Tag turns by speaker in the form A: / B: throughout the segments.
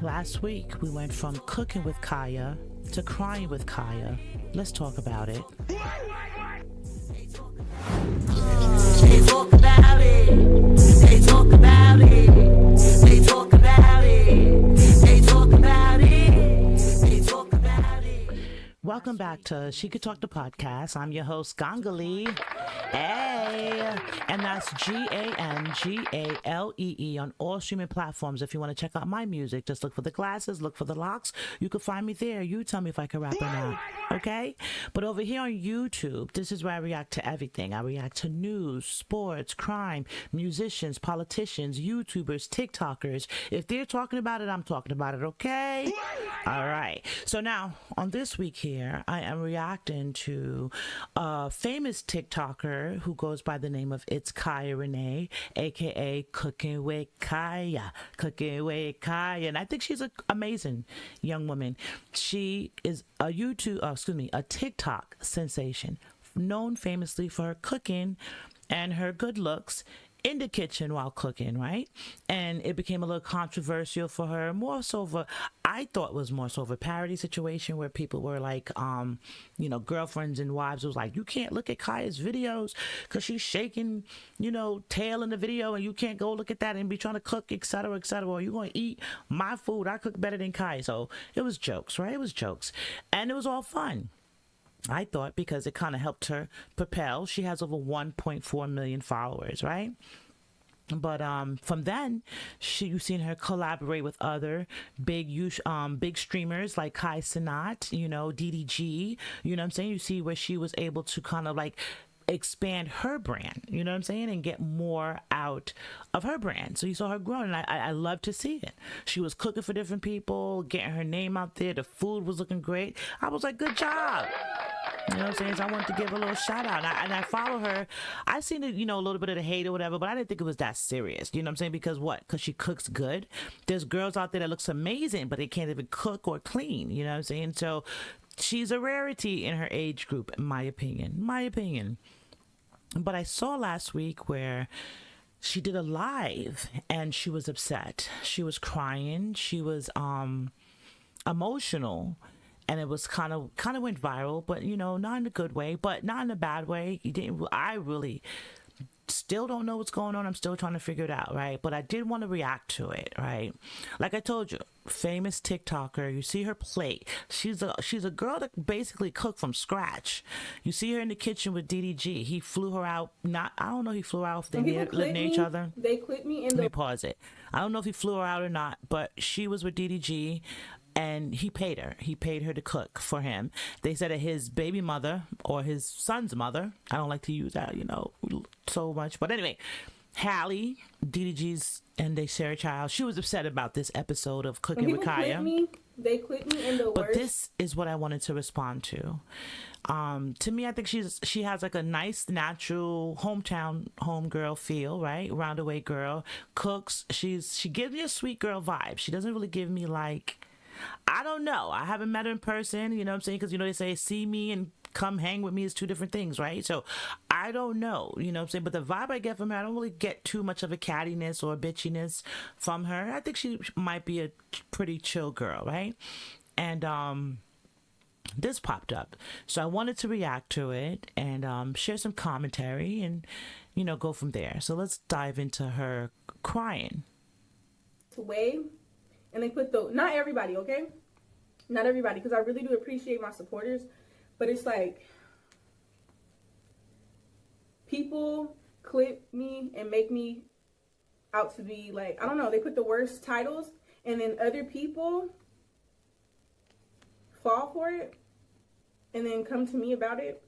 A: Last week we went from cooking with Kiya to crying with Kiya. Let's talk about it. They talk about it. They talk about it. They talk about it. They talk about it. They talk about it. Welcome back to She Could Talk the Podcast. I'm your host, Gangalee. Hey, and that's Gangalee on all streaming platforms. If you want to check out my music, just look for the glasses, look for the locks. You can find me there. You tell me if I can rap or not, okay? But over here on YouTube, this is where I react to everything. I react to news, sports, crime, musicians, politicians, YouTubers, TikTokers. If they're talking about it, I'm talking about it, okay? All right. So now, on this week here, I am reacting to a famous TikToker who goes by the name of It's Kiya Renee, aka Cooking with Kiya. Cooking with Kiya. And I think she's an amazing young woman. She is a a TikTok sensation, known famously for her cooking and her good looks in the kitchen while cooking, right? And it became a little controversial for her, I thought it was more so of a parody situation where people were like, girlfriends and wives was like, you can't look at Kiya's videos because she's shaking, tail in the video, and you can't go look at that and be trying to cook, etc., etc., or you're going to eat my food. I cook better than Kiya. So it was jokes, right? It was jokes. And it was all fun, I thought, because it kind of helped her propel. She has over 1.4 million followers, right? But from then, you've seen her collaborate with other big streamers like Cenat, DDG. You know what I'm saying? You see where she was able to kind of like expand her brand, you know what I'm saying, and get more out of her brand. So you saw her growing, and I love to see it. She was cooking for different people, getting her name out there. The food was looking great. I was like, good job. You know what I'm saying? So I wanted to give her a little shout out. And I follow her. I seen it, a little bit of the hate or whatever, but I didn't think it was that serious. You know what I'm saying? Because what? Because she cooks good. There's girls out there that looks amazing, but they can't even cook or clean. You know what I'm saying? So she's a rarity in her age group, in my opinion. But I saw last week where she did a live and she was upset. She was crying. She was emotional. And it was kind of went viral, but not in a good way, but not in a bad way. I really still don't know what's going on. I'm still trying to figure it out, right? But I did want to react to it, right? Like I told you, famous TikToker. You see her plate. She's a girl that basically cooked from scratch. You see her in the kitchen with DDG. He flew her out. I don't know if he flew her out if they live near each other.
B: They clipped me in
A: Let me pause it. I don't know if he flew her out or not, but she was with DDG. And he paid her. He paid her to cook for him. They said that his baby mother or his son's mother, I don't like to use that, so much. But anyway, Hallie, DDG's, and they share a child. She was upset about this episode of Cooking with Kiya.
B: They clipped me in the
A: But this is what I wanted to respond to. To me, I think she has like a nice, natural homegirl feel, right? Roundaway girl. Cooks. She gives me a sweet girl vibe. She doesn't really give me like, I don't know. I haven't met her in person, you know what I'm saying? Because, they say see me and come hang with me is two different things, right? So I don't know, you know what I'm saying? But the vibe I get from her, I don't really get too much of a cattiness or a bitchiness from her. I think she might be a pretty chill girl, right? And this popped up. So I wanted to react to it and share some commentary and, go from there. So let's dive into her crying.
B: And they put not everybody, okay? Not everybody, because I really do appreciate my supporters. But it's like, people clip me and make me out to be like, I don't know, they put the worst titles, and then other people fall for it, and then come to me about it.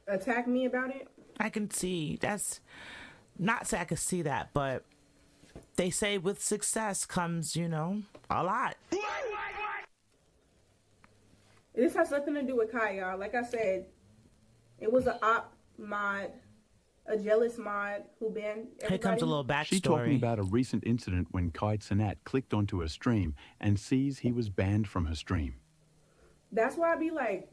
B: Attack me about it.
A: I can see, that's, not say I can see that, but they say with success comes, a lot.
B: This has nothing to do with Kiya. Like I said, it was a jealous mod who banned everybody.
A: Here comes a little backstory.
C: She's talking about a recent incident when Cenat clicked onto her stream and sees he was banned from her stream.
B: That's why I be like,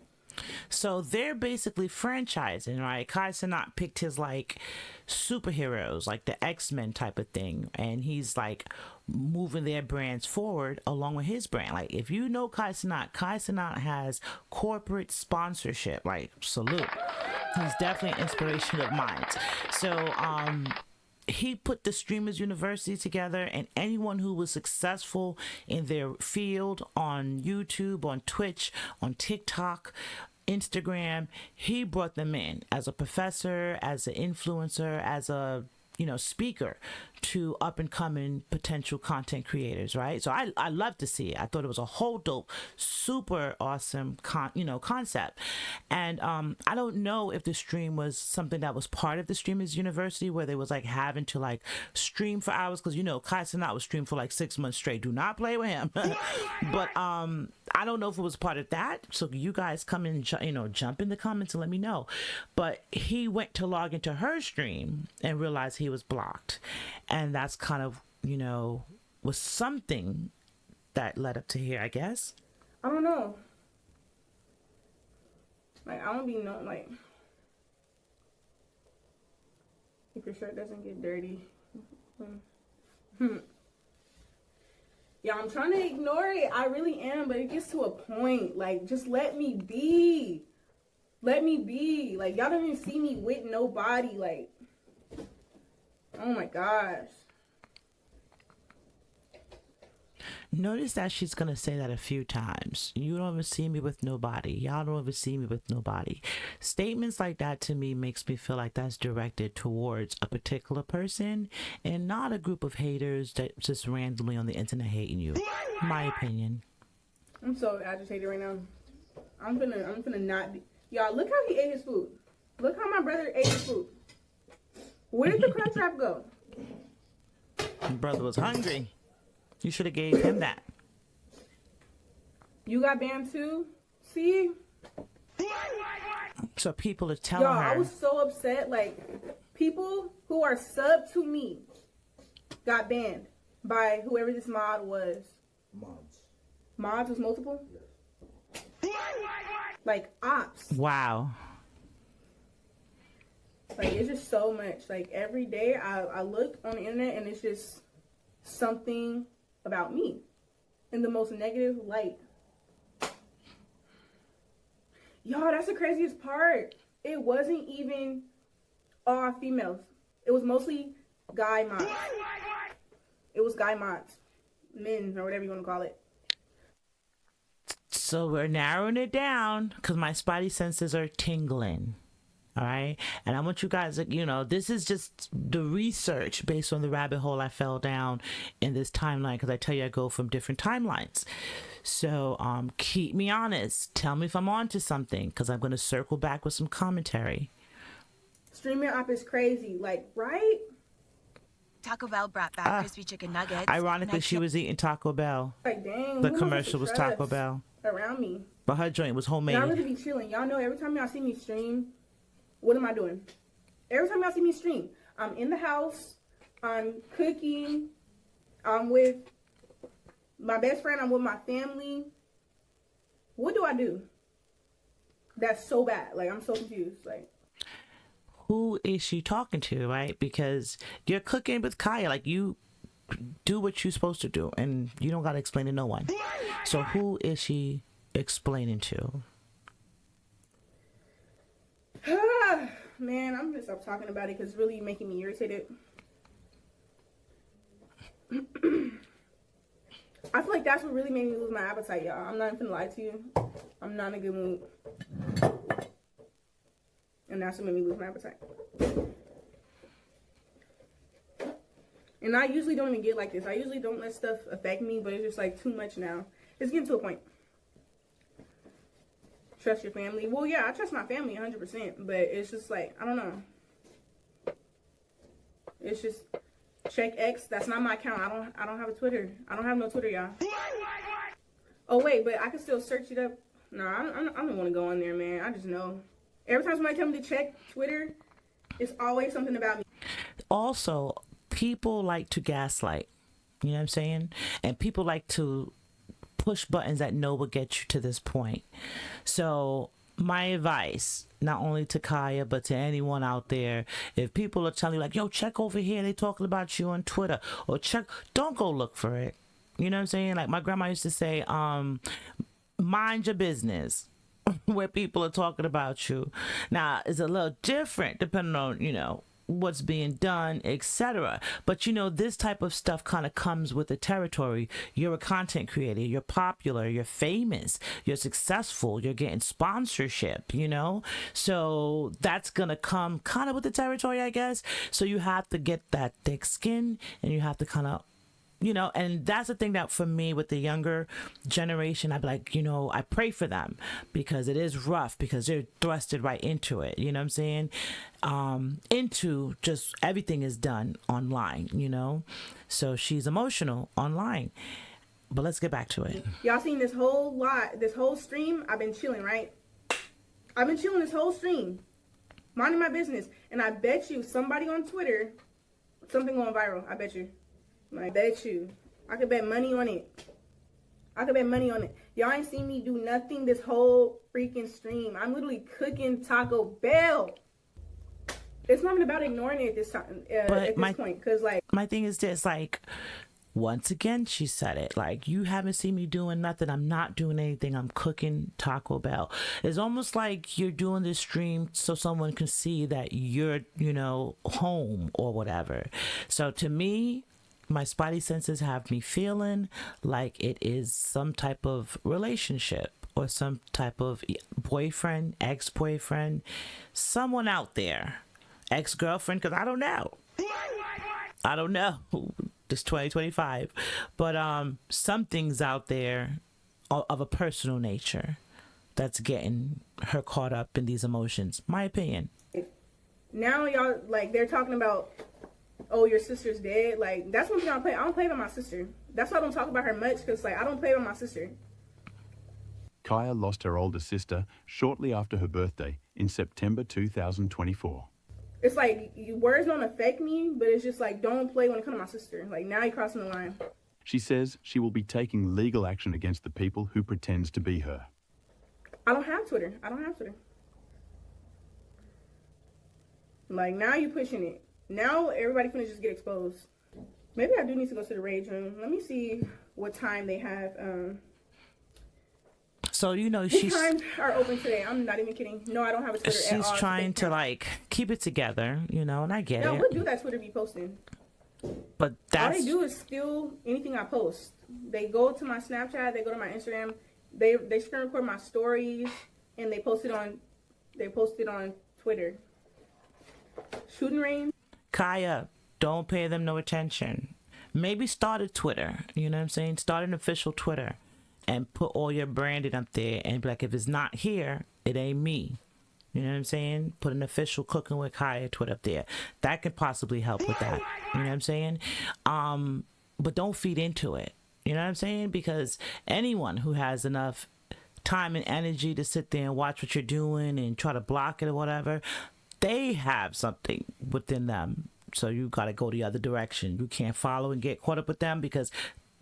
A: So they're basically franchising, right? Kai Cenat picked his like superheroes, like the X-Men type of thing, and he's like moving their brands forward along with his brand. Like if you know Kai Cenat has corporate sponsorship. Like salute. He's definitely an inspiration of mine. So he put the Streamers University together, and anyone who was successful in their field on YouTube, on Twitch, on TikTok, Instagram, he brought them in as a professor, as an influencer, as a speaker to up and coming potential content creators, right? So I love to see it. I thought it was a whole dope, super awesome concept. And I don't know if the stream was something that was part of the Streamers University, where they was like having to like stream for hours, because Kai Cenat was streamed for like 6 months straight. Do not play with him. But I don't know if it was part of that. So you guys come in, jump in the comments and let me know. But he went to log into her stream and realized he was blocked. And that's kind of, was something that led up to here, I guess.
B: I don't know. Like, I don't be known, like, if your shirt doesn't get dirty. Yeah, I'm trying to ignore it. I really am, but it gets to a point. Like, just let me be. Let me be. Like, y'all don't even see me with nobody. Like, oh my gosh.
A: Notice that she's going to say that a few times. You don't ever see me with nobody. Y'all don't ever see me with nobody. Statements like that to me makes me feel like that's directed towards a particular person and not a group of haters that just randomly on the internet hating you. My opinion.
B: I'm so agitated right now. I'm gonna not be. Y'all, look how he ate his food. Look how my brother ate his food. Where did the crab trap go?
A: My brother was hungry. You should have gave him that.
B: You got banned too? See?
A: So people are telling
B: Y'all,
A: her.
B: I was so upset. Like, people who are sub to me got banned by whoever this mod was. Mods was multiple? Yes. Like, ops.
A: Wow.
B: Like, it's just so much. Like, every day I look on the internet and it's just something about me in the most negative light. Y'all, that's the craziest part. It wasn't even all females. It was mostly guy mods. It was guy mods. Men, or whatever you want to call it.
A: So we're narrowing it down because my spidey senses are tingling. All right. And I want you guys to, this is just the research based on the rabbit hole I fell down in this timeline, because I tell you I go from different timelines. So keep me honest. Tell me if I'm onto something, because I'm going to circle back with some commentary.
B: Streaming op is crazy. Like, right?
D: Taco Bell brought back crispy chicken nuggets.
A: Ironically, she was eating Taco Bell.
B: Like, dang.
A: The commercial was Taco Bell.
B: Around me.
A: But her joint was homemade.
B: Y'all really be chilling. Y'all know every time y'all see me stream, what am I doing? Every time y'all see me stream, I'm in the house, I'm cooking, I'm with my best friend, I'm with my family. What do I do? That's so bad. Like, I'm so confused. Like,
A: who is she talking to, right? Because you're cooking with Kiya. Like, you do what you're supposed to do, and you don't got to explain to no one. So who is she explaining to?
B: Man, I'm gonna stop talking about it because it's really making me irritated. I feel like that's what really made me lose my appetite, y'all. I'm not even gonna lie to you. I'm not in a good mood. And that's what made me lose my appetite. And I usually don't even get like this. I usually don't let stuff affect me, but it's just like too much now. It's getting to a point. Trust your family. Well, yeah, I trust my family 100%, but it's just like, I don't know. It's just check X. That's not my account. I don't have a Twitter. I don't have no Twitter, y'all. Oh wait, but I can still search it up. No, I don't want to go on there, man. I just know. Every time somebody tells me to check Twitter, it's always something about me.
A: Also, people like to gaslight. You know what I'm saying? And people like to push buttons that know will get you to this point. So my advice, not only to Kiya, but to anyone out there, if people are telling you, like, yo, check over here, they talking about you on Twitter, or check, don't go look for it. You know what I'm saying? Like my grandma used to say, mind your business where people are talking about you. Now, it's a little different depending on, what's being done, etc. But this type of stuff kind of comes with the territory. You're a content creator, you're popular, you're famous, you're successful, you're getting sponsorship, so that's gonna come kind of with the territory, I guess. So you have to get that thick skin, and you have to kind of, and that's the thing that for me with the younger generation, I'd be like, I pray for them, because it is rough, because they're thrusted right into it. You know what I'm saying? Into just everything is done online, so she's emotional online. But let's get back to it.
B: Y'all seen this whole stream? I've been chilling, right? I've been chilling this whole stream, minding my business, and I bet you somebody on Twitter, something going viral. I bet you. I bet you. I could bet money on it. Y'all ain't seen me do nothing this whole freaking stream. I'm literally cooking Taco Bell. It's not even about ignoring it this time, at this point. Because,
A: my thing is this, once again, she said it. You haven't seen me doing nothing. I'm not doing anything. I'm cooking Taco Bell. It's almost like you're doing this stream so someone can see that you're, home or whatever. So to me, my spidey senses have me feeling like it is some type of relationship or some type of boyfriend, ex-boyfriend, someone out there, ex-girlfriend, because I don't know. This 2025, but something's out there of a personal nature that's getting her caught up in these emotions. My opinion.
B: now y'all, they're talking about, oh, your sister's dead. That's one thing I don't play. I don't play with my sister. That's why I don't talk about her much, because, I don't play with my sister.
C: Kiya lost her older sister shortly after her birthday in September 2024.
B: It's words don't affect me, but it's just don't play when it comes to my sister. Now you're crossing the line.
C: She says she will be taking legal action against the people who pretends to be her.
B: I don't have Twitter. Now you pushing it. Now everybody finna just get exposed. Maybe I do need to go to the rage room. Let me see what time they have.
A: So
B: What times are open today? I'm not even kidding. No, I don't have a Twitter at all.
A: She's trying to keep it together, and I get it.
B: What do that Twitter be posting?
A: But
B: all they do is steal anything I post. They go to my Snapchat, they go to my Instagram, they screen record my stories, and they post it on Twitter. Shooting range.
A: Kiya, don't pay them no attention. Maybe start a Twitter. You know what I'm saying? Start an official Twitter. And put all your branding up there and be like, if it's not here, it ain't me. You know what I'm saying? Put an official Cooking with Kiya Twitter up there. That could possibly help with that. You know what I'm saying? But don't feed into it. You know what I'm saying? Because anyone who has enough time and energy to sit there and watch what you're doing and try to block it or whatever, they have something within them. So you got to go the other direction. You can't follow and get caught up with them, because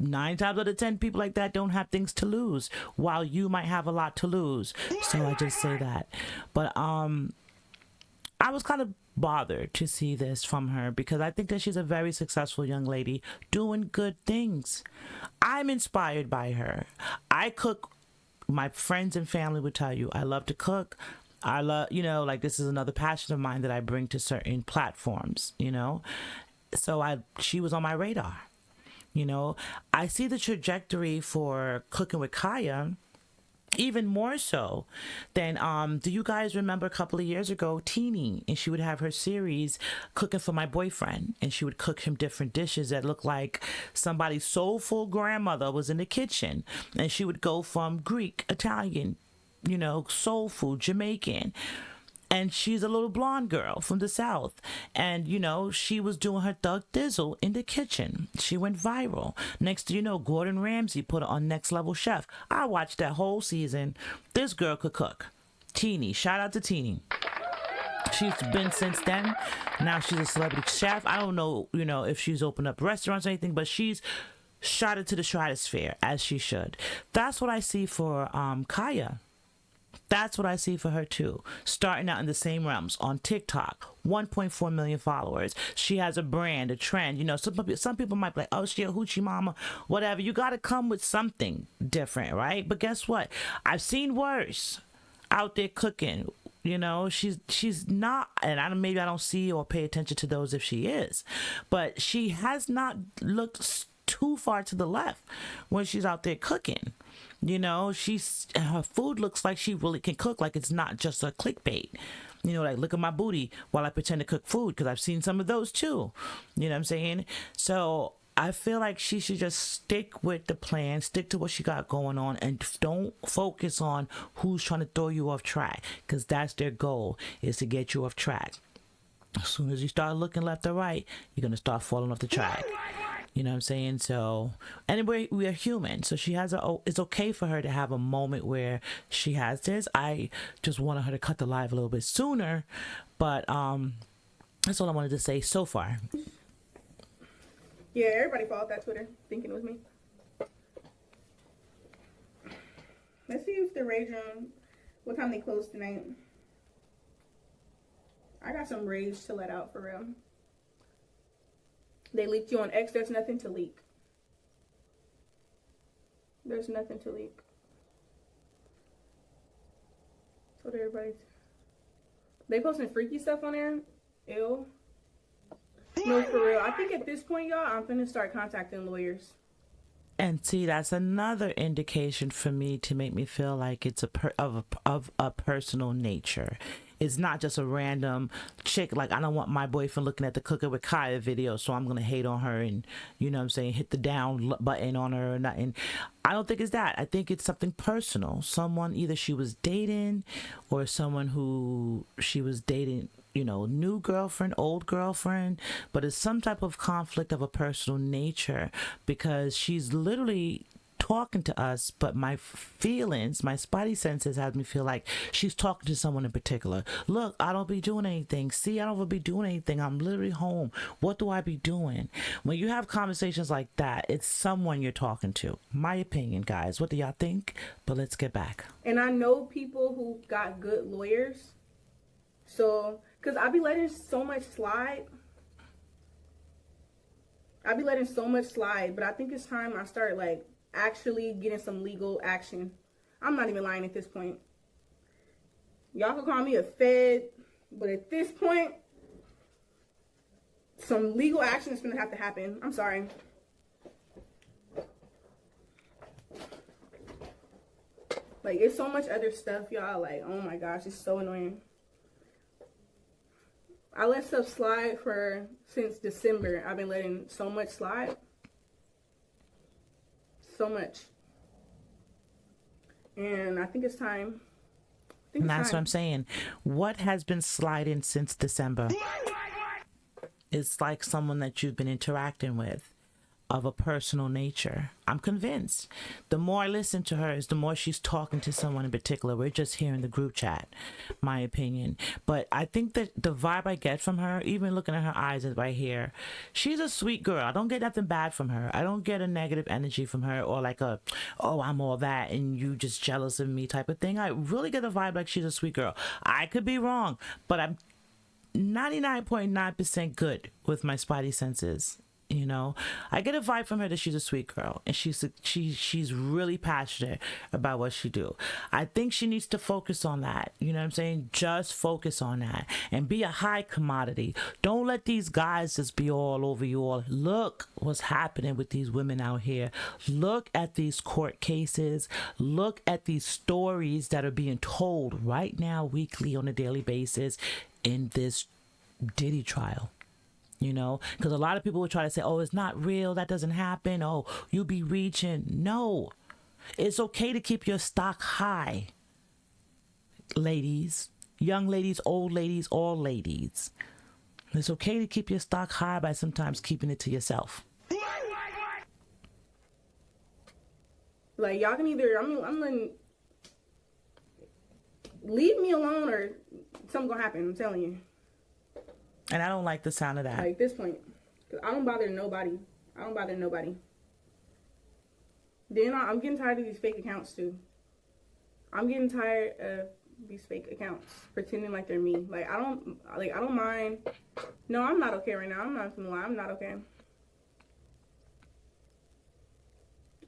A: 9 times out of 10 people like that don't have things to lose, while you might have a lot to lose. So I just say that. But I was kind of bothered to see this from her, because I think that she's a very successful young lady doing good things. I'm inspired by her. I cook. My friends and family would tell you I love to cook. I love, this is another passion of mine that I bring to certain platforms, So she was on my radar. I see the trajectory for Cooking with Kiya even more so than, do you guys remember a couple of years ago, Teeny, and she would have her series Cooking for My Boyfriend, and she would cook him different dishes that looked like somebody's soulful grandmother was in the kitchen, and she would go from Greek, Italian, soul food, Jamaican. And she's a little blonde girl from the South. And, she was doing her Thug Thizzle in the kitchen. She went viral. Next thing you know, Gordon Ramsay put her on Next Level Chef. I watched that whole season. This girl could cook. Teeny. Shout out to Teeny. She's been since then. Now she's a celebrity chef. I don't know, if she's opened up restaurants or anything, but she's shot it to the stratosphere, as she should. That's what I see for Kiya. That's what I see for her too. Starting out in the same realms on TikTok, 1.4 million followers. She has a brand, a trend. You know, some people might be like, oh, she a hoochie mama, whatever. You got to come with something different, right? But guess what? I've seen worse out there cooking. You know, she's not, and maybe I don't see or pay attention to those if she is, but she has not looked too far to the left when she's out there cooking. You know, her food looks like she really can cook, like it's not just a clickbait. You know, like, look at my booty while I pretend to cook food, because I've seen some of those too. You know what I'm saying? So I feel like she should just stick with the plan, stick to what she got going on, and don't focus on who's trying to throw you off track, because that's their goal, is to get you off track. As soon as you start looking left or right, you're going to start falling off the track. You know what I'm saying? So, anyway, we are human. So it's okay for her to have a moment where she has this. I just wanted her to cut the live a little bit sooner, but that's all I wanted to say so far.
B: Yeah, everybody followed that Twitter thinking it was me. Let's see if the Rage Room, what time they close tonight. I got some rage to let out for real. They leaked you on X. There's nothing to leak. There's nothing to leak. So everybody, they posting freaky stuff on there. Ew. No, for real. I think at this point, y'all, I'm finna start contacting lawyers.
A: And see, that's another indication for me to make me feel like it's of a personal nature. It's not just a random chick. Like, I don't want my boyfriend looking at the Cooking with Kiya video, so I'm going to hate on her and, you know what I'm saying, hit the down button on her or nothing. I don't think it's that. I think it's something personal. Someone, either she was dating or someone who she was dating, you know, new girlfriend, old girlfriend, but it's some type of conflict of a personal nature, because she's literally talking to us, but my feelings, my spidey senses have me feel like she's talking to someone in particular. Look, I don't be doing anything. See, I don't be doing anything. I'm literally home. What do I be doing? When you have conversations like that, it's someone you're talking to. My opinion, guys. What do y'all think? But let's get back.
B: And I know people who got good lawyers. So, because I be letting so much slide. I be letting so much slide, but I think it's time I start, like, actually getting some legal action. I'm not even lying at this point. Y'all can call me a fed, but at this point, some legal action is gonna have to happen. I'm sorry. Like, it's so much other stuff, y'all. Like, oh my gosh, it's so annoying. I let stuff slide since December. I've been letting so much slide. So much. And I think it's time.
A: And that's what I'm saying. What has been sliding since December? It's like someone that you've been interacting with of a personal nature. I'm convinced. The more I listen to her, is the more she's talking to someone in particular. We're just here in the group chat, my opinion. But I think that the vibe I get from her, even looking at her eyes right here, she's a sweet girl. I don't get nothing bad from her. I don't get a negative energy from her, or like a, oh, I'm all that and you just jealous of me type of thing. I really get a vibe like she's a sweet girl. I could be wrong, but I'm 99.9% good with my spidey senses. You know, I get a vibe from her that she's a sweet girl, and she's really passionate about what she do. I think she needs to focus on that. You know what I'm saying? Just focus on that and be a high commodity. Don't let these guys just be all over you all. Look what's happening with these women out here. Look at these court cases. Look at these stories that are being told right now, weekly, on a daily basis in this Diddy trial. You know, because a lot of people would try to say, oh, it's not real, that doesn't happen, oh, you be reaching. No, it's okay to keep your stock high, ladies, young ladies, old ladies, all ladies. It's okay to keep your stock high by sometimes keeping it to yourself.
B: Like, y'all can either, I'm letting, leave me alone or something's gonna happen, I'm telling you.
A: And I don't like the sound of that.
B: Like, this point. Because I don't bother nobody. Then I'm getting tired of these fake accounts, too. I'm getting tired of these fake accounts, pretending like they're me. Like I don't mind. No, I'm not okay right now. I'm not gonna lie. I'm not okay.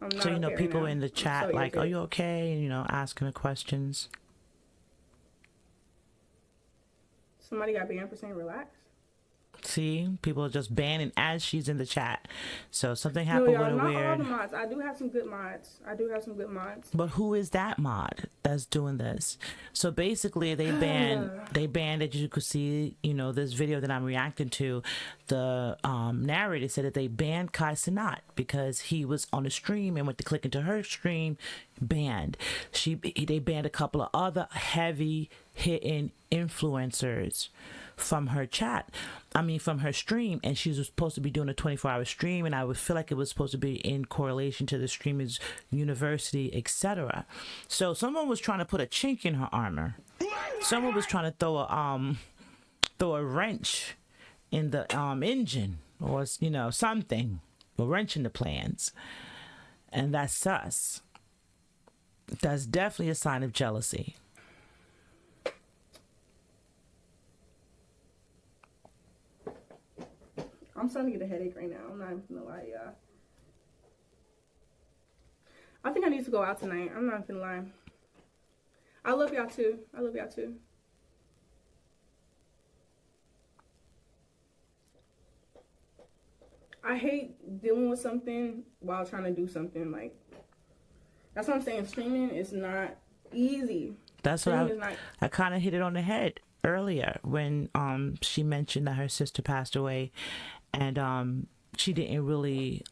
B: I'm not
A: So, you know,
B: okay
A: people
B: right now.
A: in the
B: I'm
A: chat
B: so
A: like, are
B: irritated.
A: you okay? And, you know, asking her questions.
B: Somebody got banned for saying relax.
A: See, people are just banning as she's in the chat. So something
B: No,
A: happened with
B: y'all,
A: her
B: not all
A: weird.
B: the mods. I do have some good mods.
A: But who is that mod that's doing this? So basically, they banned, as you could see, you know, this video that I'm reacting to. The narrator said that they banned Cenat because he was on a stream and went to click into her stream, banned. They banned a couple of other heavy hitting influencers from her chat. I mean, from her stream, and she was supposed to be doing a 24-hour stream, and I would feel like it was supposed to be in correlation to the streamer's university, etc. So someone was trying to put a chink in her armor. Someone was trying to throw a wrench in the engine, or you know, something, a wrench in the plans, and that's sus. That's definitely a sign of jealousy.
B: I'm starting to get a headache right now. I'm not even gonna lie, y'all. I think I need to go out tonight. I'm not gonna lie. I love y'all too. I hate dealing with something while trying to do something. Like, that's what I'm saying. Streaming is not easy.
A: That's what I kind of hit it on the head earlier when she mentioned that her sister passed away, and she didn't really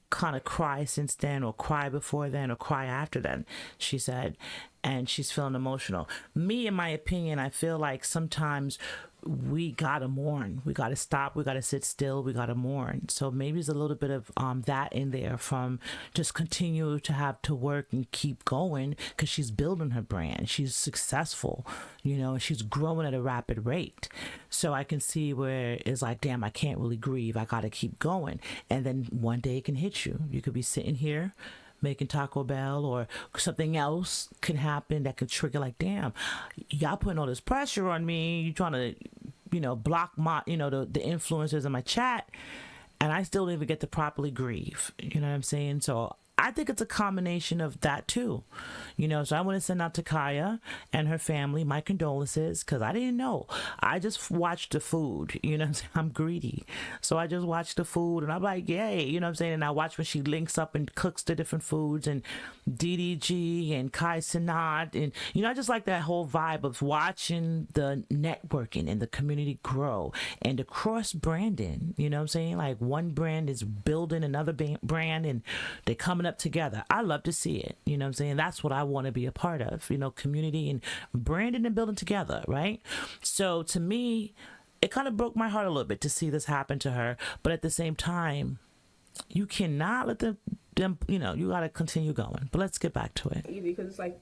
A: kind of cry since then, or cry before then, or cry after then, she said, and she's feeling emotional. Me, in my opinion, I feel like sometimes we gotta mourn. We gotta stop. We gotta sit still. We gotta mourn. So maybe there's a little bit of that in there from just continue to have to work and keep going, because she's building her brand. She's successful, you know, and she's growing at a rapid rate. So I can see where it's like, damn, I can't really grieve. I gotta keep going. And then one day it can hit you. You could be sitting here making Taco Bell, or something else can happen that could trigger, like, damn, y'all putting all this pressure on me. You trying to, you know, block my, you know, the influencers in my chat, and I still don't even get to properly grieve. You know what I'm saying? So I think it's a combination of that too, you know. So I want to send out to Kiya and her family my condolences, because I didn't know. I just watched the food, you know what I'm saying? I'm greedy. So I just watched the food, and I'm like, yay, you know what I'm saying? And I watch when she links up and cooks the different foods, and DDG and Cenat, and, you know, I just like that whole vibe of watching the networking and the community grow, and the cross branding, you know what I'm saying? Like, one brand is building another brand, and they're coming up together. I love to see it, you know what I'm saying? That's what I want to be a part of, you know, community and branding and building together, right? So to me, it kind of broke my heart a little bit to see this happen to her, but at the same time, you cannot let them, you know, you got to continue going. But let's get back to it.
B: Easy, because it's like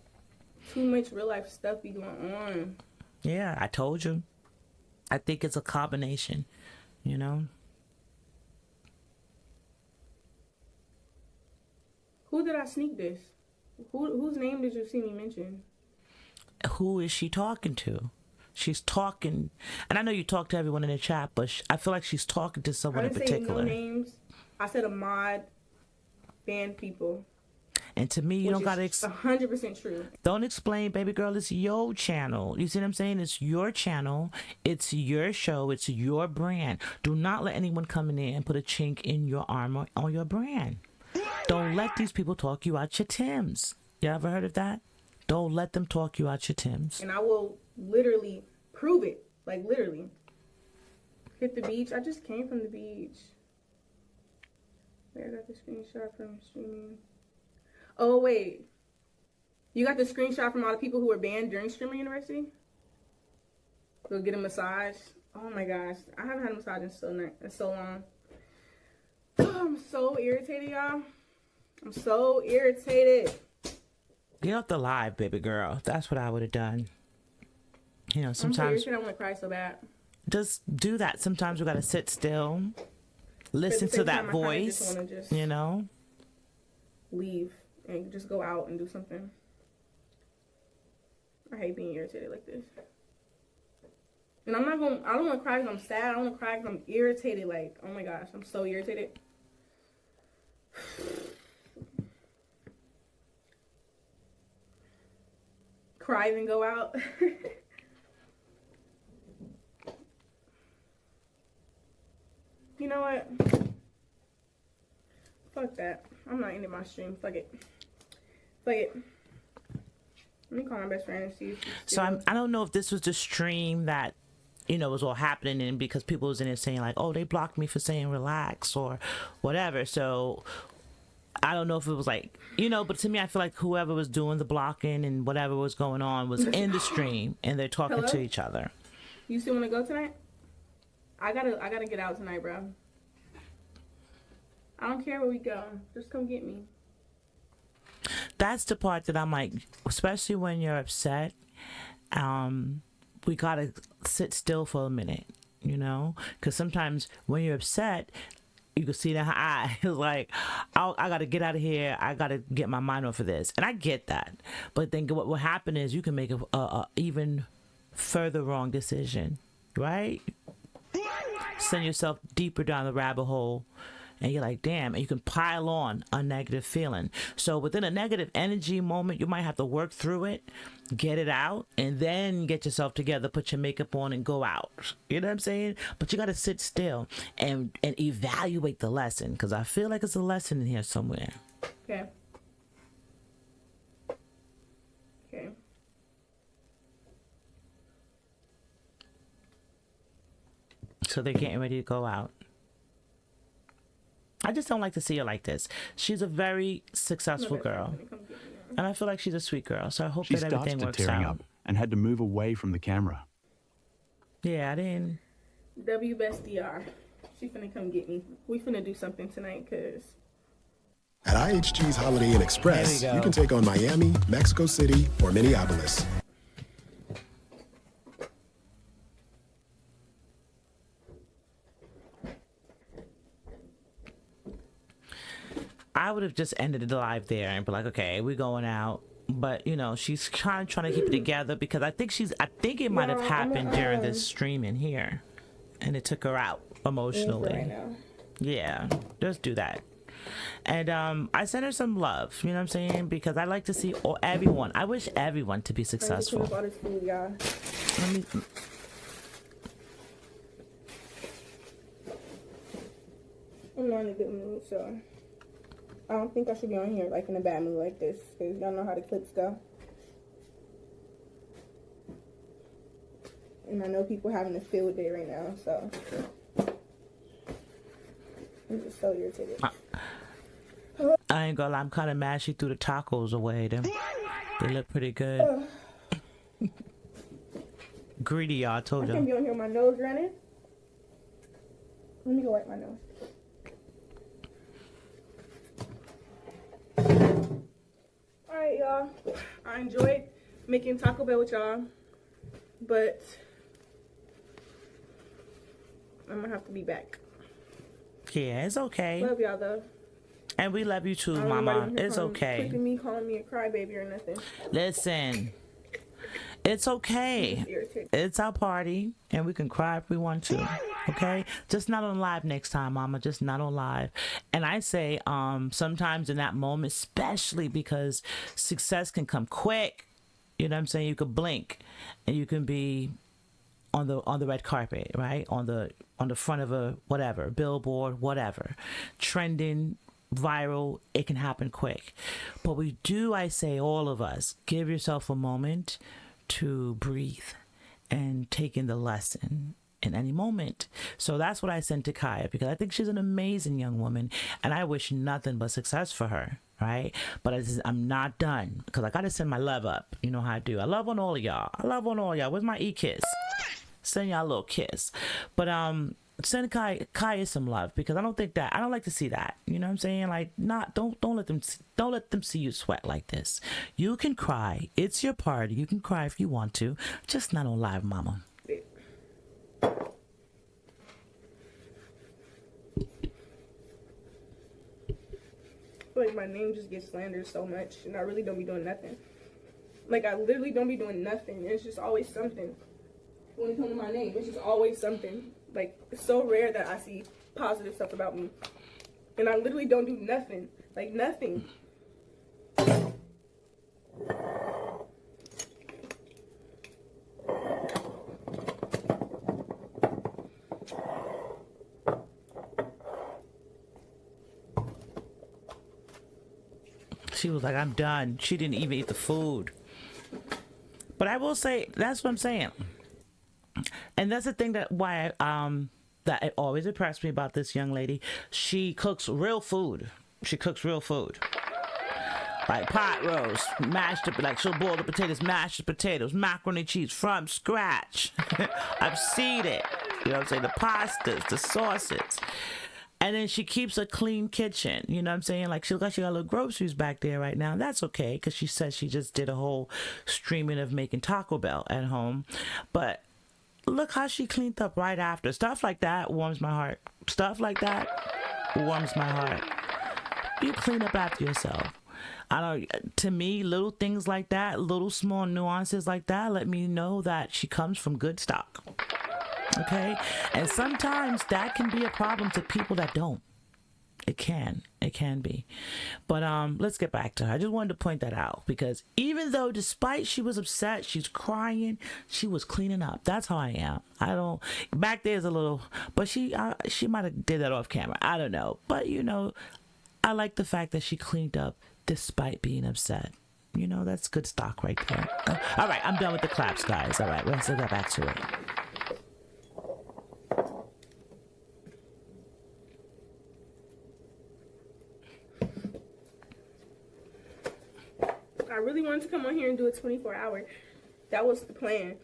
B: too much real life stuff be going on.
A: Yeah, I told you. I think it's a combination, you know.
B: Who did I sneak this? Whose name did you see me mention?
A: Who is she talking to? She's talking, and I know you talk to everyone in the chat, but I feel like she's talking to someone
B: I
A: in
B: didn't say
A: particular.
B: no names. I said a mod, banned people.
A: And to me, you don't gotta
B: 100% true.
A: Don't explain, baby girl. It's your channel. You see what I'm saying? It's your channel. It's your show. It's your brand. Do not let anyone come in there and put a chink in your armor on your brand. Don't let these people talk you out your Tims. You ever heard of that? Don't let them talk you out your Tims.
B: And I will literally prove it. Like, literally. Hit the beach. I just came from the beach. Wait, I got the screenshot from streaming. Oh, wait. You got the screenshot from all the people who were banned during Streamer University? Go get a massage. Oh my gosh. I haven't had a massage in so long. I'm so irritated, y'all. I'm so irritated.
A: Get off the live, baby girl. That's what I would have done. You know,
B: I'm so
A: sometimes
B: irritated. I want to cry so bad.
A: just do that. Sometimes we gotta sit still, listen to that voice, you know.
B: Leave and just go out and do something. I hate being irritated like this. And I don't want to cry because I'm sad. I don't want to cry because I'm irritated. Like, oh my gosh, I'm so irritated. Cry and go out. You know what? Fuck that. I'm not ending my stream. Fuck it. Fuck it. Let me call my best friend and see if she's still...
A: So I don't know if this was the stream that, you know, was all happening in, because people was in there saying like, oh, they blocked me for saying relax or whatever. So I don't know if it was like, you know, but to me, I feel like whoever was doing the blocking and whatever was going on was in the stream and they're talking to each other.
B: You still want to go tonight? I gotta get out tonight, bro. I don't care where we go. Just come get me.
A: That's the part that I'm like, especially when you're upset, we gotta sit still for a minute, you know? Because sometimes when you're upset, you can see that eye is like, I gotta get out of here. I gotta get my mind off of this, and I get that. But then what will happen is you can make a even further wrong decision, right? Send yourself deeper down the rabbit hole. And you're like, damn, and you can pile on a negative feeling. So within a negative energy moment, you might have to work through it, get it out, and then get yourself together, put your makeup on, and go out. You know what I'm saying? But you got to sit still and evaluate the lesson, because I feel like it's a lesson in here somewhere.
B: Okay. Okay.
A: So they're getting ready to go out. I just don't like to see her like this. She's a very successful girl. And I feel like she's a sweet girl. So I hope that everything works out. She started tearing up
C: and had to move away from the camera.
A: Yeah, I didn't.
B: W best DR. She finna come get me. We finna do something tonight, cause
E: at IHG's Holiday Inn Express, you can take on Miami, Mexico City, or Minneapolis.
A: I would have just ended the live there and be like, okay, we're going out. But, you know, she's trying to keep it together, because I think it might have happened during this stream in here. And it took her out emotionally.
B: Right now.
A: Yeah, just do that. And I sent her some love, you know what I'm saying? Because I like to see everyone. I wish everyone to be successful.
B: All this food, y'all.
A: Let me...
B: I'm not in a good mood, so I don't think I should be on here like in a bad mood like this, because y'all know how the clips go. And I know people having a field day right now, so I'm just so irritated.
A: I ain't gonna lie, I'm kind of mad she threw the tacos away. They look pretty good. Greedy, y'all, I told
B: I
A: y'all.
B: can't be on here with my nose running. Let me go wipe my nose. Alright, y'all. I enjoyed making Taco Bell with y'all, but I'm gonna have to be back.
A: Yeah, it's okay.
B: Love y'all though.
A: And we love you too, Mama. It's okay.
B: Calling me a crybaby or nothing.
A: Listen, it's okay. It's our party, and we can cry if we want to. Okay, just not on live next time, Mama. Just not on live. And I say, sometimes in that moment, especially because success can come quick. You know what I'm saying? You could blink, and you can be on the red carpet, right? On the front of a whatever billboard, whatever, trending, viral. It can happen quick. But I say, all of us, give yourself a moment to breathe and take in the lesson in any moment. So that's what I sent to Kiya, because I think she's an amazing young woman, and I wish nothing but success for her, right? But I'm not done, because I gotta send my love up. You know how I do. I love on all of y'all. Where's my e-kiss? Send y'all a little kiss. But send Kiya some love, because I don't like to see that. You know what I'm saying? Like, don't let them see you sweat like this. You can cry. It's your party. You can cry if you want to, just not on live, Mama.
B: I feel like my name just gets slandered so much, and I really don't be doing nothing. Like, I literally don't be doing nothing. It's just always something. When it comes to my name, it's just always something. Like, it's so rare that I see positive stuff about me. And I literally don't do nothing. Like, nothing.
A: She was like, I'm done. She didn't even eat the food. But I will say, that's what I'm saying. And that's the thing that that it always impressed me about this young lady. She cooks real food. She cooks real food. Like pot roast, mashed up, like she'll boil the potatoes, mash the potatoes, macaroni and cheese from scratch. I've seen it. You know what I'm saying? The pastas, the sauces. And then she keeps a clean kitchen. You know what I'm saying? Like, she got little groceries back there right now. That's okay, because she says she just did a whole streaming of making Taco Bell at home. But look how she cleaned up right after. Stuff like that warms my heart. Stuff like that warms my heart. You clean up after yourself. I don't. To me, little things like that, little small nuances like that, let me know that she comes from good stock. Okay, and sometimes that can be a problem to people that don't. It can be. But let's get back to her. I just wanted to point that out, because even though, despite she was upset, she's crying, she was cleaning up. That's how I am. I don't. Back there's a little, but she might have did that off camera. I don't know. But I like the fact that she cleaned up despite being upset. That's good stock right there. All right, I'm done with the claps, guys. All right, let's get back to it.
B: I really wanted to come on here and do a 24-hour. That was the plan.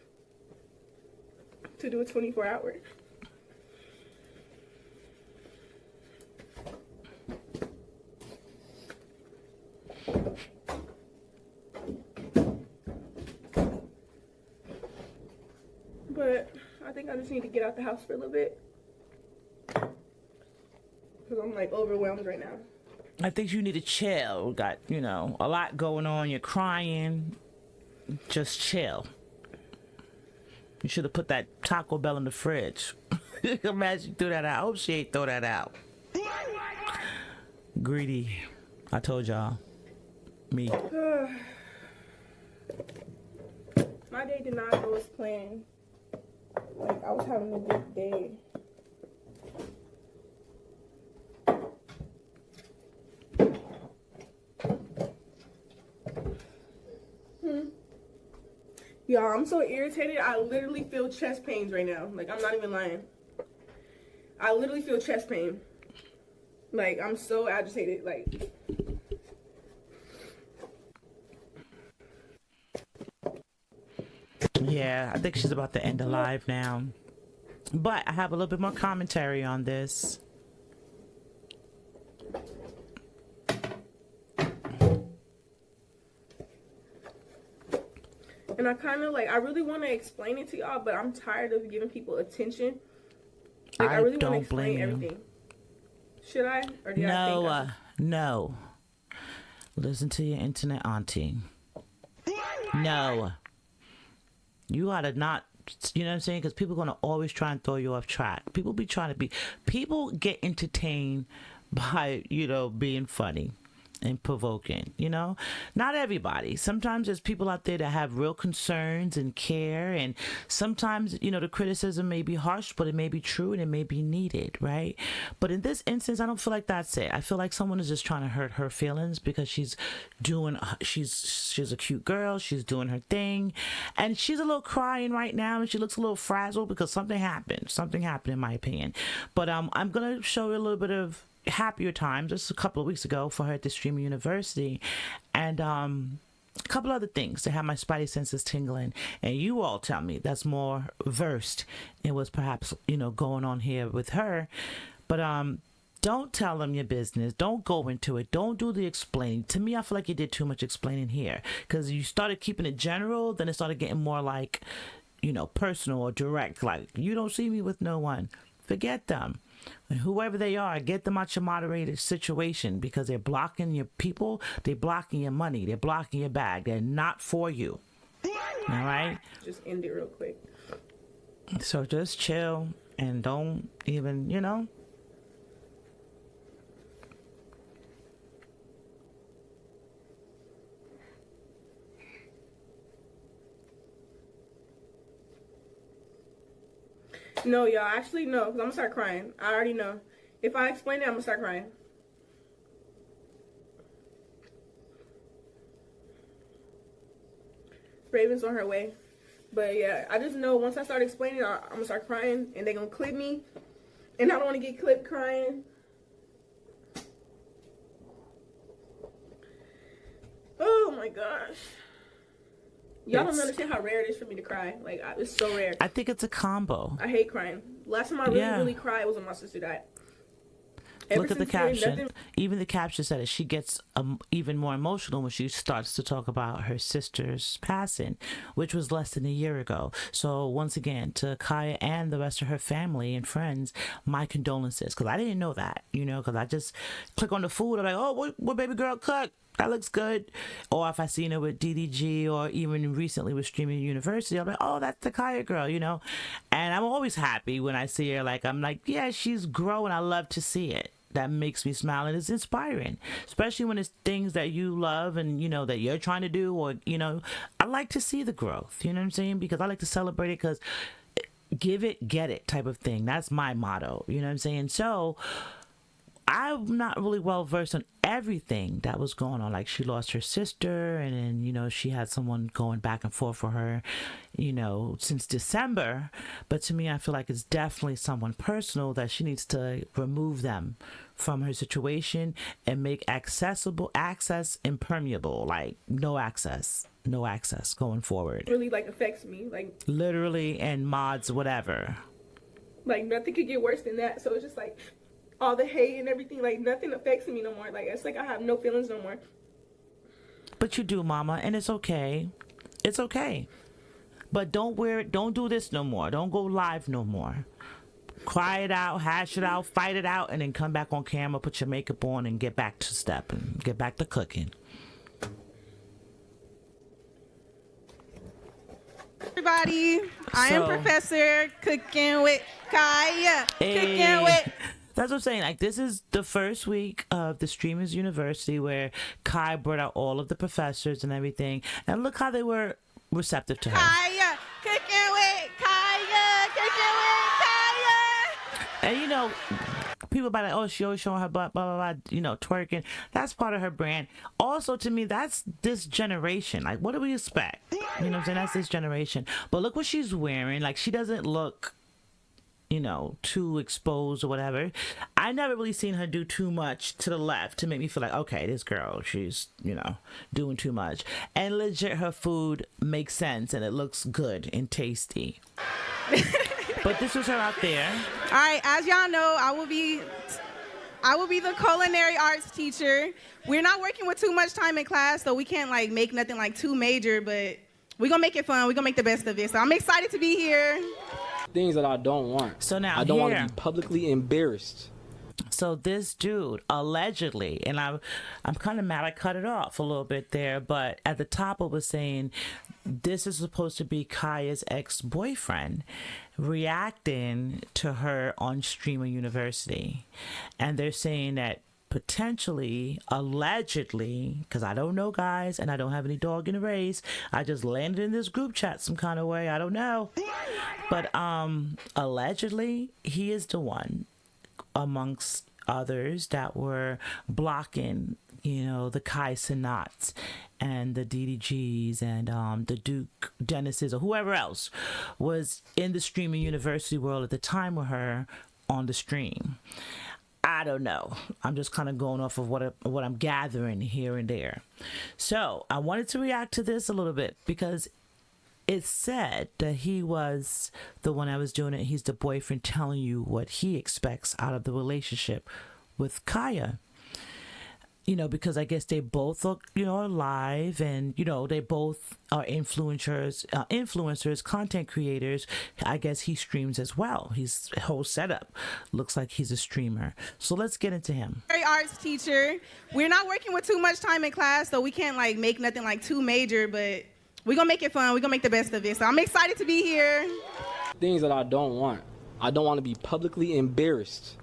B: To do a 24-hour. But I think I just need to get out the house for a little bit. Because I'm like overwhelmed right now.
A: I think you need to chill. We got, a lot going on. You're crying. Just chill. You should have put that Taco Bell in the fridge. Imagine you threw that out. I hope she ain't throw that out. Greedy. I told y'all. Me.
B: My day did not go as planned. Like, I was having a good day. Y'all, I'm so irritated. I literally feel chest pains right now. Like, I'm not even lying. I literally feel chest pain. Like, I'm so agitated. Like,
A: yeah, I think she's about to end the live now. But I have a little bit more commentary on this.
B: and I kind of like, I really want to explain it to y'all, but I'm tired of giving people attention. Like, I really want to explain everything. Should I? Or do you think
A: no. Listen to your internet auntie. No. You gotta not, you know what I'm saying? Because people are gonna always try and throw you off track. People get entertained by, being funny and provoking, not everybody. Sometimes there's people out there that have real concerns and care, and sometimes the criticism may be harsh, but it may be true and it may be needed, right? But in this instance, I don't feel like that's it. I feel like someone is just trying to hurt her feelings because she's a cute girl, she's doing her thing, and she's a little crying right now, and she looks a little frazzled because something happened in my opinion. But I'm gonna show you a little bit of happier times just a couple of weeks ago for her at the Streamer University, and a couple other things that have my spidey senses tingling, and you all tell me that's more versed in what's perhaps going on here with her. But don't tell them your business, don't go into it, don't do the explaining. To me, I feel like you did too much explaining here, because you started keeping it general, then it started getting more like personal or direct, like, you don't see me with no one. Forget them. And whoever they are, get them out your moderated situation because they're blocking your people, they're blocking your money, they're blocking your bag. They're not for you. All right?
B: Just end it real quick.
A: So just chill and don't even,
B: No, y'all. Actually, no. Because I'm going to start crying. I already know. If I explain it, I'm going to start crying. Raven's on her way. But, yeah, I just know once I start explaining, I'm going to start crying. And they're going to clip me. And I don't want to get clipped crying. Oh, my gosh. Y'all don't understand how rare it is for me to cry. Like, it's so rare.
A: I think it's a combo.
B: I hate crying. Last time I really cried was when my sister died.
A: Look at the caption. Even the caption said it. She gets even more emotional when she starts to talk about her sister's passing, which was less than a year ago. So once again, to Kiya and the rest of her family and friends, my condolences. Because I didn't know that, because I just click on the food. I'm like, oh, what baby girl cooked? That looks good. Or if I seen her with DDG or even recently with Streaming University, I'm like, oh, that's the Kiya girl, And I'm always happy when I see her. I'm like, yeah, she's growing. I love to see it. That makes me smile and it's inspiring, especially when it's things that you love and, that you're trying to do or, I like to see the growth, you know what I'm saying? Because I like to celebrate it because give it, get it type of thing. That's my motto, you know what I'm saying? So I'm not really well versed on everything that was going on. Like she lost her sister and then, she had someone going back and forth for her, since December. But to me, I feel like it's definitely someone personal that she needs to remove them from her situation and make access impermeable, like no access going forward.
B: Really affects me.
A: Literally and mods, whatever.
B: Nothing could get worse than that. So it's just all the hate and everything, nothing affects me no more. It's I have no feelings no more.
A: But you do, mama, and it's okay. It's okay. But don't wear it. Don't do this no more. Don't go live no more. Cry it out, hash it out, fight it out, and then come back on camera, put your makeup on, and get back to stepping. Get back to cooking.
B: Everybody, I am Professor Cooking with Kiya. Cooking with...
A: That's what I'm saying. This is the first week of the Streamers University where Kai brought out all of the professors and everything. And look how they were receptive to her.
B: Kiya, cooking with Kiya, cooking with Kiya.
A: And people be like, oh, she always showing her butt, blah, blah, blah, twerking. That's part of her brand. Also, to me, that's this generation. What do we expect? You know what I'm saying? That's this generation. But look what she's wearing. She doesn't look... too exposed or whatever. I never really seen her do too much to the left to make me feel like, okay, this girl, she's, doing too much. And legit, her food makes sense and it looks good and tasty. But this was her out there.
B: All right, as y'all know, I will be the culinary arts teacher. We're not working with too much time in class, so we can't make nothing too major, but we're going to make it fun. We're going to make the best of it. So I'm excited to be here.
F: Things that I don't want.
A: So now
F: I don't want to be publicly embarrassed.
A: So this dude allegedly, and I'm kind of mad I cut it off a little bit there, but at the top it was saying this is supposed to be Kiya's ex-boyfriend reacting to her on Streamer University, and they're saying that potentially, allegedly, because I don't know, guys, and I don't have any dog in the race. I just landed in this group chat some kind of way. I don't know. But allegedly, he is the one amongst others that were blocking, the Kai Cenats and the DDGs and the Duke Dennises or whoever else was in the Streaming University world at the time with her on the stream. I don't know. I'm just kind of going off of what I'm gathering here and there. So I wanted to react to this a little bit because it said that he was the one that was doing it. He's the boyfriend telling you what he expects out of the relationship with Kiya. you know, because I guess they both are, you know, alive, and you know, they both are influencers, content creators. I guess he streams as well. His whole setup looks like he's a streamer. So let's get into him.
B: Arts teacher. We're not working with too much time in class, so we can't like make nothing like too major, but we're gonna make it fun. We're gonna make the best of it. So I'm excited to be here.
F: Things that I don't want. I don't want to be publicly embarrassed.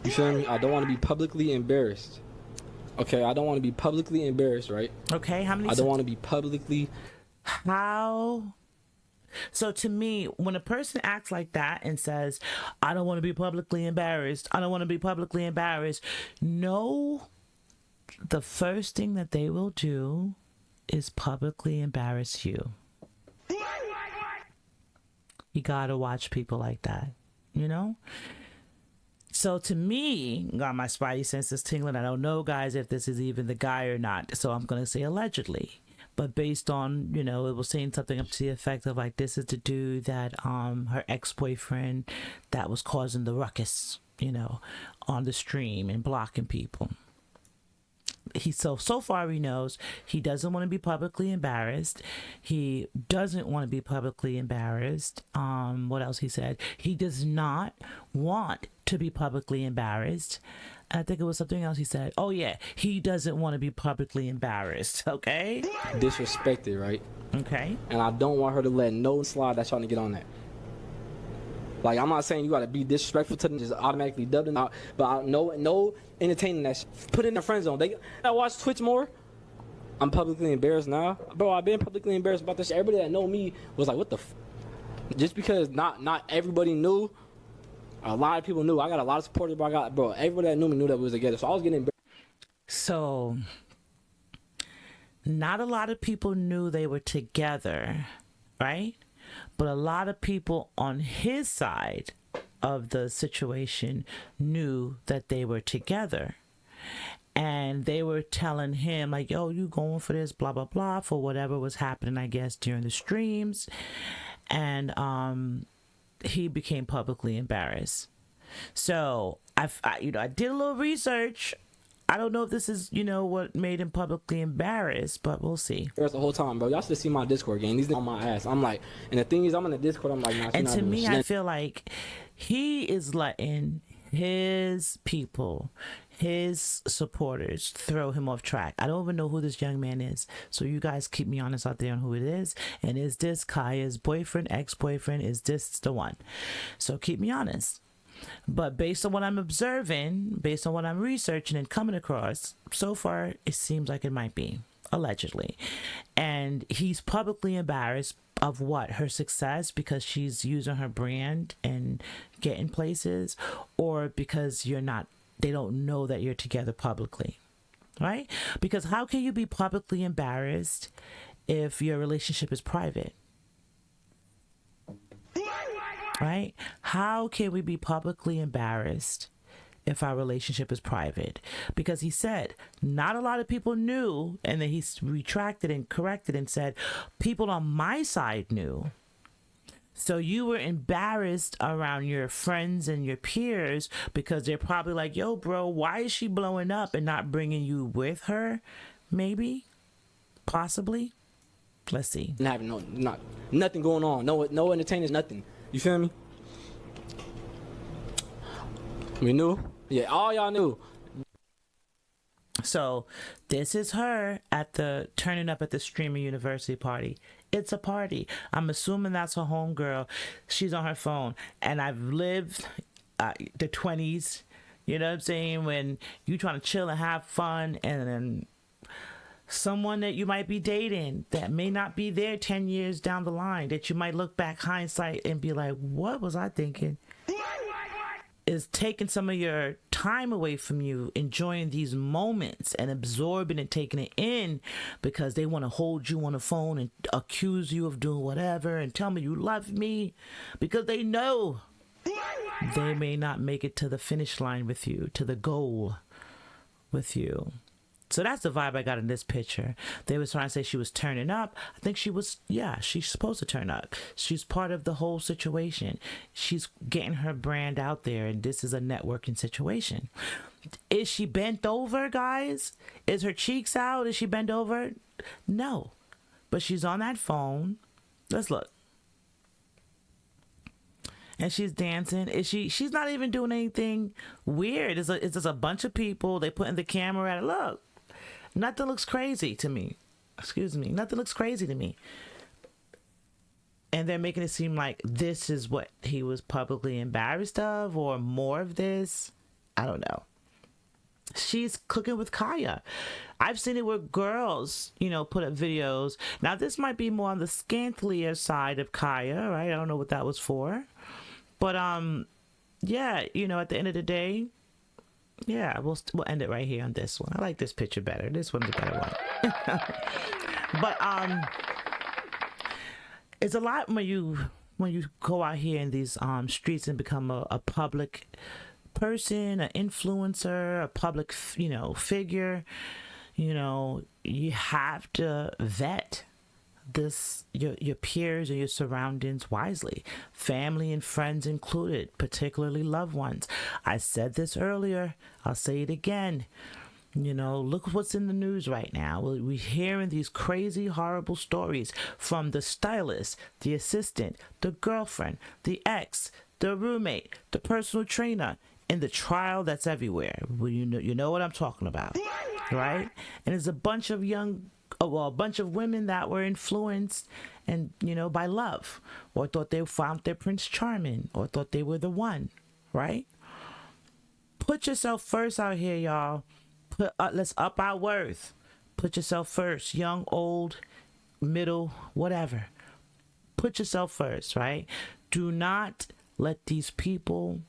F: You feel me? I don't want to be publicly embarrassed. Okay, I don't want to be publicly embarrassed, right?
A: Okay, how many?
F: I don't want to be publicly.
A: How? So to me, when a person acts like that and says, I don't want to be publicly embarrassed, I don't want to be publicly embarrassed, no, the first thing that they will do is publicly embarrass you. You gotta watch people like that, you know? So to me, got my spidey senses tingling. I don't know, guys, if this is even the guy or not. So I'm going to say allegedly. But based on, you know, it was saying something up to the effect of like, this is the dude that her ex-boyfriend that was causing the ruckus, you know, on the stream and blocking people. So far he knows he doesn't want to be publicly embarrassed. He doesn't want to be publicly embarrassed. What else he said? He does not want to be publicly embarrassed. I think it was something else he said. Oh yeah, he doesn't want to be publicly embarrassed. Okay.
F: Disrespected, right?
A: Okay.
F: And I don't want her to let no slide that's trying to get on that. Like, I'm not saying you gotta be disrespectful to them, just automatically dub them out. But no entertaining that put in the friend zone. I watch Twitch more. I'm publicly embarrassed now. Bro, I've been publicly embarrassed about this shit. Everybody that know me was like, what the just because not everybody knew, a lot of people knew. I got a lot of supporters, bro, everybody that knew me knew that we was together. So I was getting embarrassed.
A: So not a lot of people knew they were together, right? But a lot of people on his side of the situation knew that they were together. And they were telling him, like, yo, you going for this, blah, blah, blah, for whatever was happening, I guess, during the streams. And he became publicly embarrassed. So, I did a little research. I don't know if this is, you know, what made him publicly embarrassed, but we'll see.
F: The whole time, bro. Y'all should have seen my Discord game. These niggas on my ass. I'm like, and the thing is, I'm in the Discord. I'm like, nah.
A: And to me, I feel like he is letting his people, his supporters, throw him off track. I don't even know who this young man is. So you guys keep me honest out there on who it is. And is this Kiya's boyfriend, ex-boyfriend? Is this the one? So keep me honest. But based on what I'm observing, based on what I'm researching and coming across, so far it seems like it might be, allegedly. And he's publicly embarrassed of what? Her success because she's using her brand and getting places, or because they don't know that you're together publicly, right? Because how can you be publicly embarrassed if your relationship is private? Right? How can we be publicly embarrassed if our relationship is private? Because he said not a lot of people knew, and then he retracted and corrected and said people on my side knew. So you were embarrassed around your friends and your peers because they're probably like, yo, bro, why is she blowing up and not bringing you with her? Maybe, possibly. Let's see.
F: And having nothing going on. No entertainers, nothing. You feel me? We knew. Yeah, all y'all knew.
A: So this is her turning up at the Streamer University party. It's a party. I'm assuming that's her homegirl. She's on her phone. And I've lived the 20s, you know what I'm saying, when you trying to chill and have fun, and then someone that you might be dating that may not be there 10 years down the line, that you might look back hindsight and be like, what was I thinking? Is taking some of your time away from you, enjoying these moments and absorbing and taking it in, because they want to hold you on the phone and accuse you of doing whatever and tell me you love me, because they know they may not make it to the finish line with you, to the goal with you. So that's the vibe I got in this picture. They was trying to say she was turning up. I think she was, yeah, she's supposed to turn up. She's part of the whole situation. She's getting her brand out there, and this is a networking situation. Is she bent over, guys? Is her cheeks out? Is she bent over? No. But she's on that phone. Let's look. And she's dancing. She's not even doing anything weird. It's just a bunch of people. They putting the camera at it. Look. Nothing looks crazy to me. Excuse me. Nothing looks crazy to me. And they're making it seem like this is what he was publicly embarrassed of, or more of this. I don't know. She's cooking with Kiya. I've seen it where girls, put up videos. Now, this might be more on the scantlier side of Kiya, right? I don't know what that was for. But, yeah, at the end of the day, yeah, we'll end it right here on this one. I like this picture better. This one's a better one. But, it's a lot when you go out here in these streets and become a public person, an influencer, a public, figure. You have to vet your peers and your surroundings wisely, family and friends included, particularly loved ones. I said this earlier, I'll say it again. Look what's in the news right now. We're hearing these crazy, horrible stories from the stylist, the assistant, the girlfriend, the ex, the roommate, the personal trainer, and the trial that's everywhere. Well, you know what I'm talking about, right? And there's a bunch of women that were influenced and, by love, or thought they found their Prince Charming, or thought they were the one, right? Put yourself first out here, y'all. Let's up our worth. Put yourself first, young, old, middle, whatever. Put yourself first, right? Do not let these people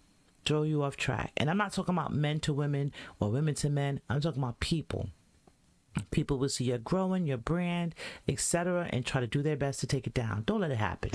A: throw you off track. And I'm not talking about men to women or women to men. I'm talking about people. People will see you're growing, your brand, etc., and try to do their best to take it down. Don't let it happen,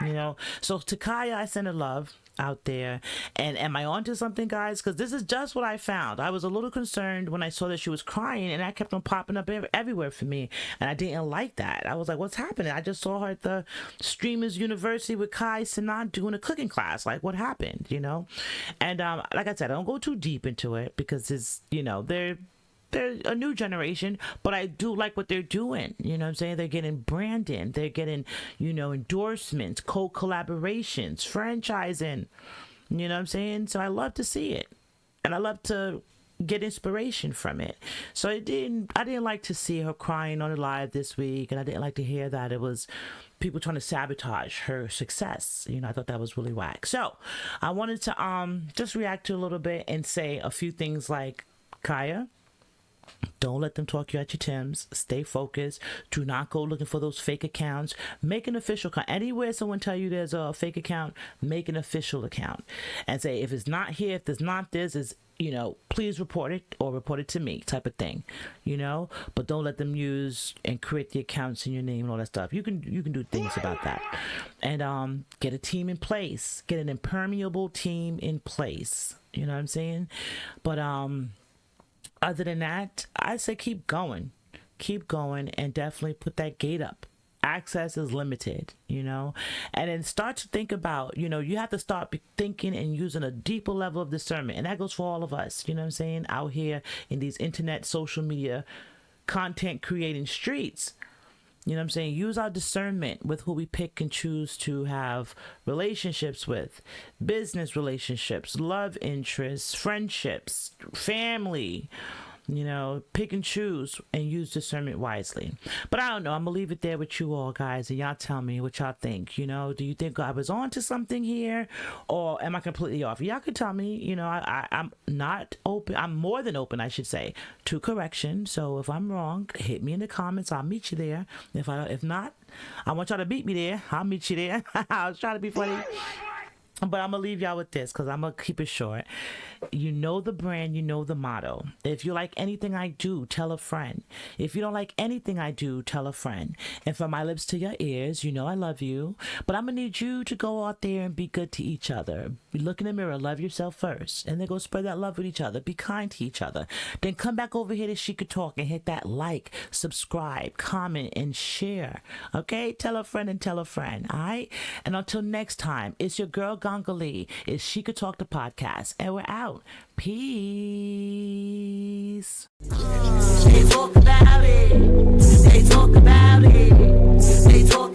A: y'all. So to Kiya, I send her love out there. And am I onto something, guys? Because this is just what I found. I was a little concerned when I saw that she was crying, and that kept on popping up everywhere for me. And I didn't like that. I was like, what's happening? I just saw her at the Streamers University with Cenat doing a cooking class. Like, what happened, And like I said, I don't go too deep into it because it's, they're a new generation, but I do like what they're doing. You know what I'm saying? They're getting branding. They're getting, endorsements, co-collaborations, franchising. You know what I'm saying? So I love to see it. And I love to get inspiration from it. So I didn't like to see her crying on the live this week. And I didn't like to hear that it was people trying to sabotage her success. I thought that was really whack. So I wanted to just react to a little bit and say a few things like, Kiya, don't let them talk you at your Timbs. Stay focused. Do not go looking for those fake accounts. Make an official account. Anywhere someone tell you there's a fake account, make an official account and say, if it's not here, if there's not this, is please report it or report it to me, type of thing. But don't let them use and create the accounts in your name and all that stuff. You can do things about that. And get a team in place. Get an impermeable team in place. You know what I'm saying? But other than that, I say keep going, and definitely put that gate up. Access is limited, and then start to think about, you have to start thinking and using a deeper level of discernment. And that goes for all of us, you know what I'm saying, out here in these internet, social media, content creating streets. You know what I'm saying? Use our discernment with who we pick and choose to have relationships with, business relationships, love interests, friendships, family. Pick and choose and use discernment wisely. But I don't know. I'm going to leave it there with you all, guys. And y'all tell me what y'all think. Do you think I was on to something here? Or am I completely off? Y'all can tell me. I'm not open. I'm more than open, I should say, to correction. So if I'm wrong, hit me in the comments. I'll meet you there. If not, I want y'all to beat me there. I'll meet you there. I was trying to be funny. But I'm going to leave y'all with this because I'm going to keep it short. You know the brand, you know the motto. If you like anything I do, tell a friend. If you don't like anything I do, tell a friend. And from my lips to your ears, you know I love you. But I'm going to need you to go out there and be good to each other. Look in the mirror, love yourself first. And then go spread that love with each other. Be kind to each other. Then come back over here to She Could Talk and hit that like, subscribe, comment, and share. Okay? Tell a friend and tell a friend. All right? And until next time, it's your girl Gongali. It's She Could Talk the podcast. And we're out. Peace. They talk about it. They talk about it. They talk